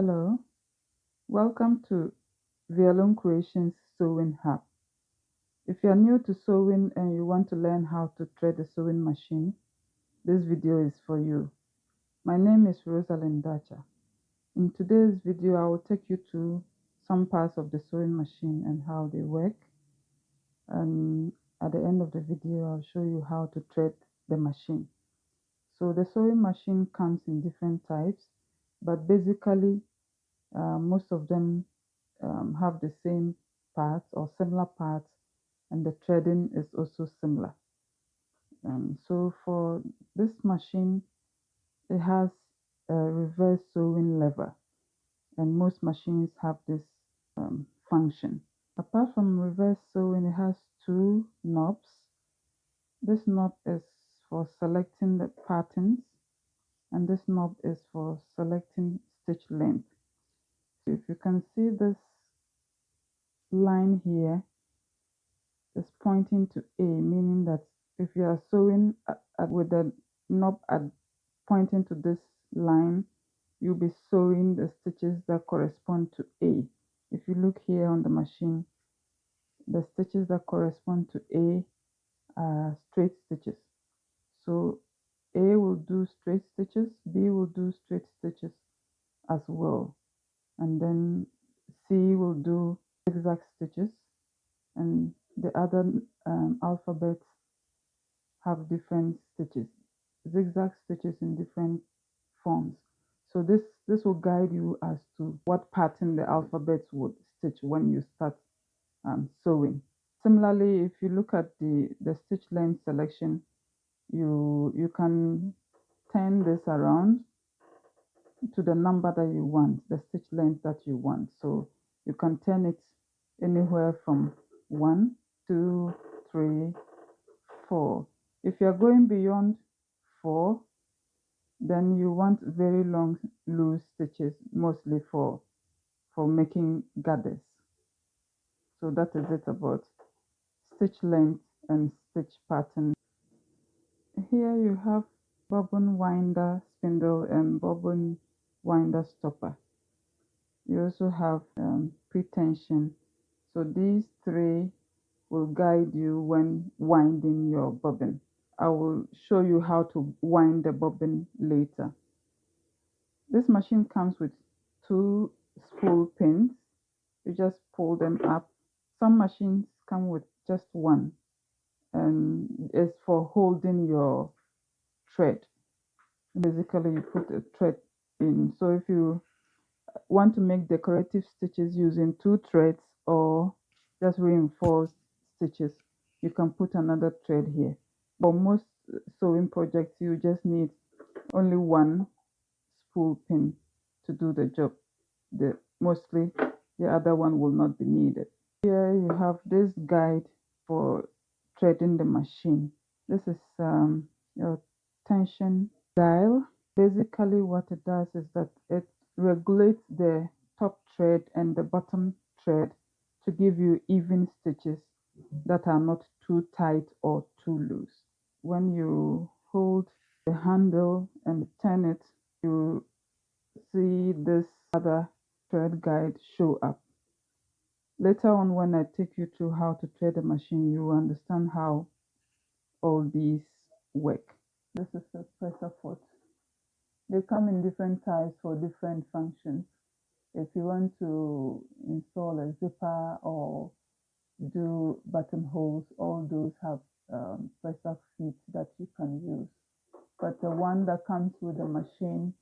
Hello, welcome to Violon Creations Sewing Hub. If you are new to sewing and you want to learn how to thread a sewing machine, this video is for you. My name is Rosalind Dacha. In today's video, I will take you to some parts of the sewing machine and how they work. And at the end of the video, I'll show you how to thread the machine. So the sewing machine comes in different types, but basically most of them have the same parts or similar parts, and the threading is also similar. So for this machine, it has a reverse sewing lever, and most machines have this function. Apart from reverse sewing, it has two knobs. This knob is for selecting the patterns, and this knob is for selecting stitch length. So if you can see this line here is pointing to A, meaning that if you are sewing with the knob pointing to this line, you'll be sewing the stitches that correspond to A. If you look here on the machine, the stitches that correspond to A are straight stitches. So A will do straight stitches, B will do straight stitches as well, and then C will do zigzag stitches, and the other alphabets have different stitches, zigzag stitches in different forms. So this will guide you as to what pattern the alphabets would stitch when you start sewing. Similarly, if you look at the stitch length selection, you can turn this around to the number that you want, the stitch length that you want. So you can turn it anywhere from 1, 2, 3, 4. If you're going beyond 4, then you want very long loose stitches, mostly for making gathers. So that is it about stitch length and stitch pattern. Here you have bobbin winder spindle and bobbin winder stopper. You also have pretension. So these three will guide you when winding your bobbin. I will show you how to wind the bobbin later. This machine comes with two spool pins. You just pull them up. Some machines come with just one, and it's for holding your thread. Basically, you put a thread in. So if you want to make decorative stitches using two threads or just reinforced stitches, you can put another thread here. For most sewing projects, you just need only one spool pin to do the job. Mostly the other one will not be needed. Here you have this guide for threading the machine. This is your tension dial. Basically what it does is that it regulates the top thread and the bottom thread to give you even stitches that are not too tight or too loose. When you hold the handle and turn it, you see this other thread guide show up. Later on, when I take you through how to thread the machine, you will understand how all these work. This is a pressure foot. They come in different types for different functions. If you want to install a zipper or do buttonholes, all those have pressure feet that you can use. But the one that comes with the machine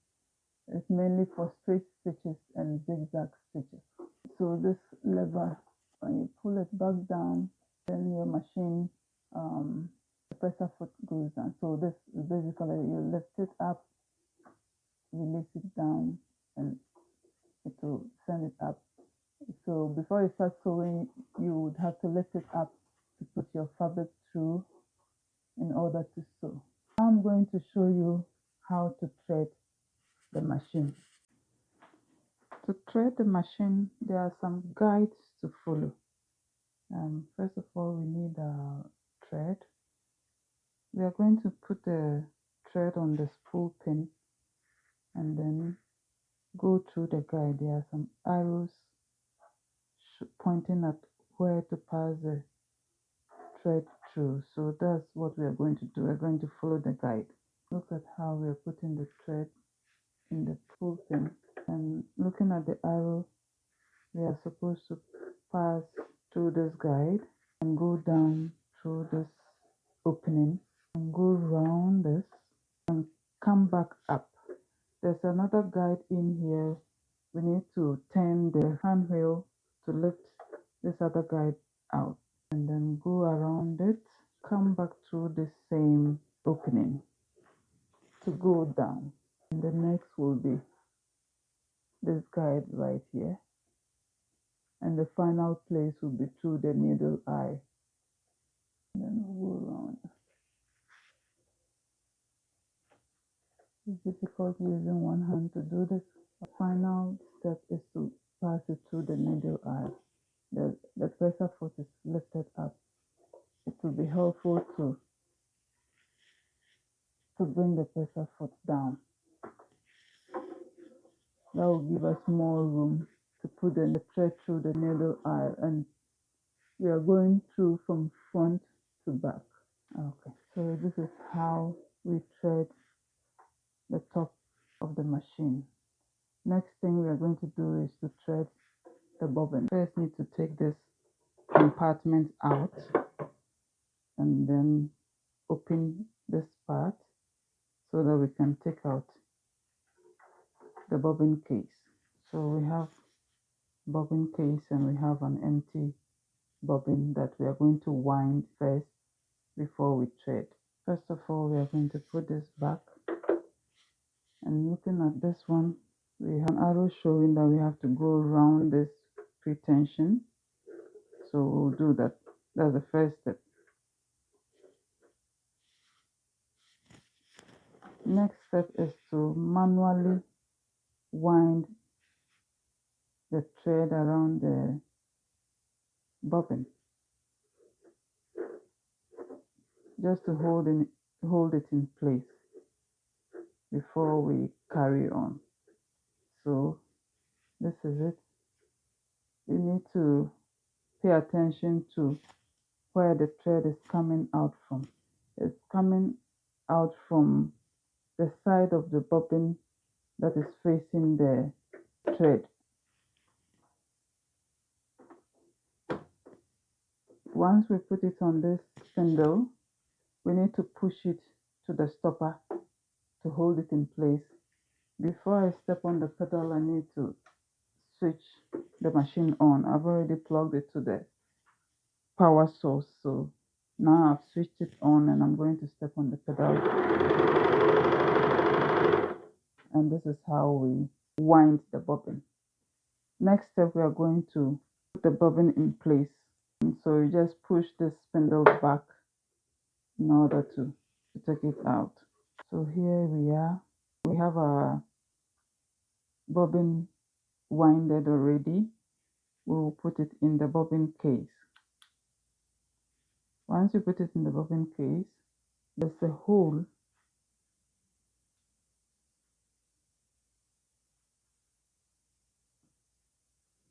is mainly for straight stitches and zigzag stitches. So this lever, when you pull it back down, then your machine, the pressure foot goes down. So this is basically you lift it up, release it down, and it will send it up. So before you start sewing, you would have to lift it up to put your fabric through in order to sew. Now I'm going to show you how to thread the machine. To thread the machine, there are some guides to follow. First of all, we need a thread. We are going to put the thread on the spool pin, and then go through the guide. There are some arrows pointing at where to pass the thread through. So that's what we are going to do. We're going to follow the guide. Look at how we are putting the thread in the full thing. And looking at the arrow, we are supposed to pass through this guide and go down through this opening and go round this and come back up. There's another guide in here. We need to turn the hand wheel to lift this other guide out and then go around it, come back through the same opening to go down. And the next will be this guide right here. And the final place will be through the needle eye. And then we'll go around. It's difficult using one hand to do this. The final step is to pass it through the needle eye. The pressure foot is lifted up. It will be helpful to bring the pressure foot down. That will give us more room to put the thread through the needle eye, and we are going through from front to back. Okay, so this is how we thread the top of the machine. Next thing we are going to do is to thread the bobbin. First need to take this compartment out and then open this part so that we can take out the bobbin case. So we have bobbin case and we have an empty bobbin that we are going to wind first before we thread. First of all, we are going to put this back, and looking at this one, we have an arrow showing that we have to go around this pretension. So we'll do that. That's the first step. Next step is to manually wind the thread around the bobbin, just to hold it in place before we carry on. So this is it. You need to pay attention to where the thread is coming out from. It's coming out from the side of the bobbin that is facing the thread. Once we put it on this spindle, we need to push it to the stopper to hold it in place. Before I step on the pedal, I need to switch the machine on. I've already plugged it to the power source, so now I've switched it on and I'm going to step on the pedal, and this is how we wind the bobbin. Next step, we are going to put the bobbin in place, and so you just push the spindle back in order to take it out. So here we are. We have our bobbin winded already. We will put it in the bobbin case. Once you put it in the bobbin case, there's a hole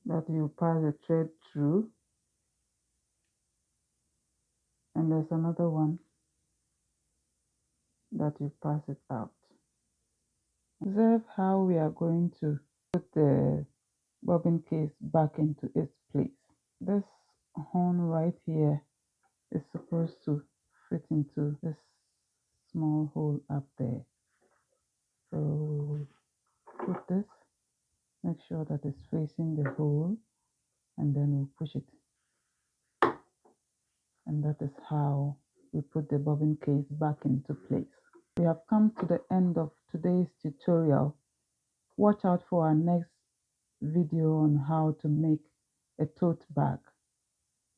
that you pass the thread through, and there's another one that you pass it out. Observe how we are going to put the bobbin case back into its place. This horn right here is supposed to fit into this small hole up there. So we'll put this, make sure that it's facing the hole, and then we'll push it. And that is how we put the bobbin case back into place. We have come to the end of today's tutorial. Watch out for our next video on how to make a tote bag.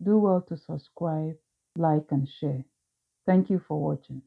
Do well to subscribe, like, and share. Thank you for watching.